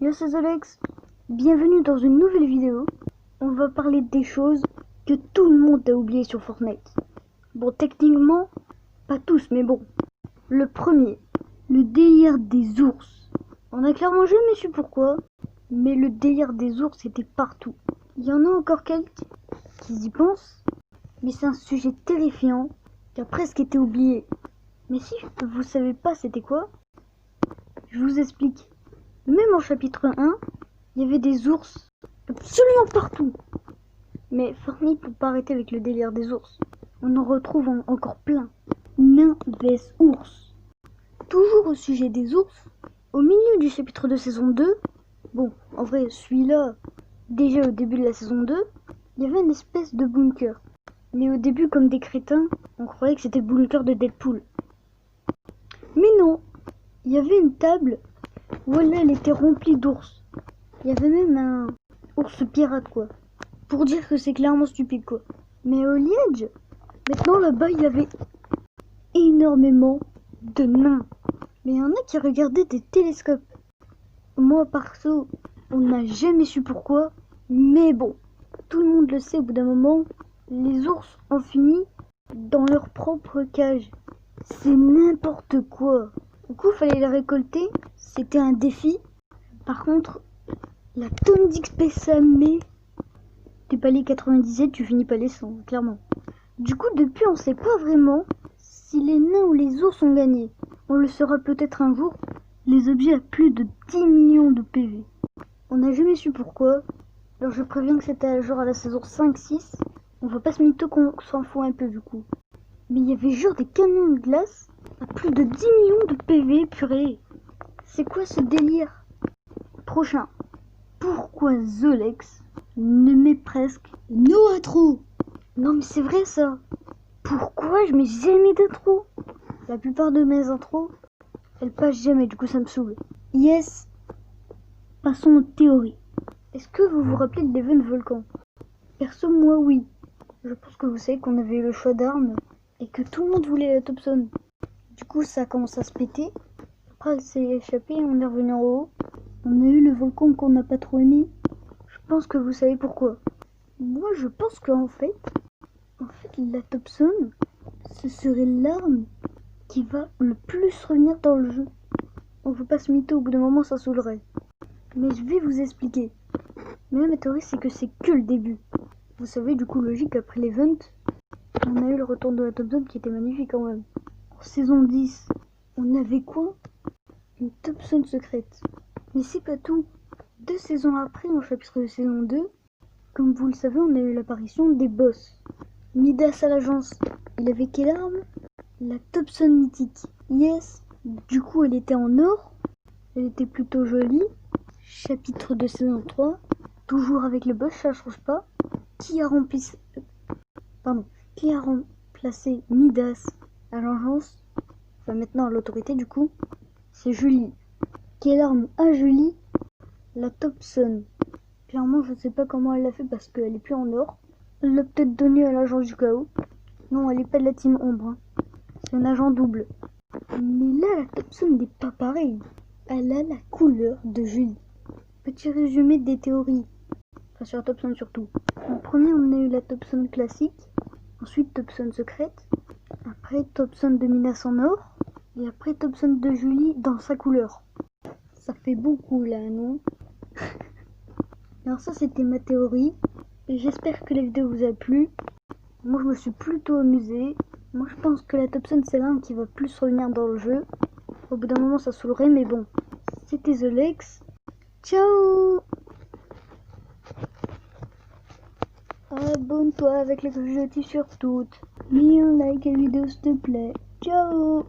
Yo, c'est Alex. Bienvenue dans une nouvelle vidéo. On va parler des choses que tout le monde a oubliées sur Fortnite. Bon, techniquement, pas tous, mais bon. Le premier, le délire des ours. On a clairement jamais su pourquoi, mais le délire des ours était partout. Il y en a encore quelques qui y pensent, mais c'est un sujet terrifiant qui a presque été oublié. Mais si vous savez pas c'était quoi, je vous explique. Même en chapitre 1, il y avait des ours absolument partout. Mais Fortnite peut pas arrêter avec le délire des ours. On en retrouve encore plein. Nains vs ours. Toujours au sujet des ours, au milieu du chapitre de saison 2, bon, en vrai, celui-là, déjà au début de la saison 2, il y avait une espèce de bunker. Mais au début, comme des crétins, on croyait que c'était le bunker de Deadpool. Mais non, il y avait une table où elle était remplie d'ours. Il y avait même un ours pirate, quoi. Pour dire que c'est clairement stupide, quoi. Mais au Liège, maintenant là-bas, il y avait énormément de nains. Mais il y en a qui regardaient des télescopes. Moi, perso, on n'a jamais su pourquoi. Mais bon, tout le monde le sait, au bout d'un moment, les ours ont fini dans leur propre cage. C'est n'importe quoi. Du coup, il fallait les récolter. C'était un défi. Par contre, la tonne d'XP ça met. T'es pas les 97, tu finis pas les 100, clairement. Du coup, depuis, on sait pas vraiment si les nains ou les ours ont gagné. On le saura peut-être un jour. Les objets à plus de 10 millions de PV. On n'a jamais su pourquoi. Alors je préviens que c'était genre à la saison 5-6. On va pas se mytho qu'on s'en fout un peu du coup. Mais il y avait genre des camions de glace à plus de 10 millions de PV, purée. C'est quoi ce délire? Prochain. Pourquoi Zolex ne met presque no intro? Non mais c'est vrai ça. Pourquoi je mets jamais d'intro? La plupart de mes intros, elles passent jamais, du coup ça me saoule. Yes. Passons aux théories. Est-ce que vous vous rappelez de l'event volcan? Perso, moi oui. Je pense que vous savez qu'on avait eu le choix d'armes et que tout le monde voulait la Thompson. Du coup ça a commencé à se péter. Après elle s'est échappée et on est revenu en haut. On a eu le volcan qu'on n'a pas trop aimé. Je pense que vous savez pourquoi. Moi je pense qu'en fait la Thompson, ce serait l'arme qui va le plus revenir dans le jeu. On ne peut pas se mytho, au bout d'un moment ça saoulerait. Mais je vais vous expliquer. Mais ma théorie c'est que c'est que le début. Vous savez, du coup logique, après l'event, on a eu le retour de la Thompson qui était magnifique quand même. En saison 10, on avait quoi? Une Thompson secrète. Mais c'est pas tout. 2 saisons après, en chapitre de saison 2, comme vous le savez, on a eu l'apparition des boss. Midas à l'agence, il avait quelle arme? La Thompson mythique. Yes, du coup elle était en or, elle était plutôt jolie. Chapitre de saison 3, toujours avec le boss, ça change pas. Qui a remplacé Midas à l'agence? Enfin maintenant à l'autorité du coup. C'est Julie. Quelle arme a Julie? La Thompson. Clairement je sais pas comment elle l'a fait parce qu'elle est plus en or. Elle l'a peut-être donnée à l'agence du chaos. Non, elle est pas de la team ombre. Hein. C'est un agent double. Mais là la Thompson n'est pas pareille. Elle a la couleur de Julie. Petit résumé des théories. Enfin sur la Thompson surtout. En premier on a eu la Thompson classique. Ensuite Thompson secrète. Après Thompson de Midas en or. Et après Thompson de Julie dans sa couleur. Ça fait beaucoup là, non? Alors ça c'était ma théorie. Et j'espère que la vidéo vous a plu. Moi je me suis plutôt amusée. Moi je pense que la Thompson c'est l'arme qui va plus revenir dans le jeu. Au bout d'un moment ça saoulerait mais bon. C'était Zolex. Ciao. Abonne-toi avec les clochettes sur toutes. Mets un like à la vidéo s'il te plaît. Ciao.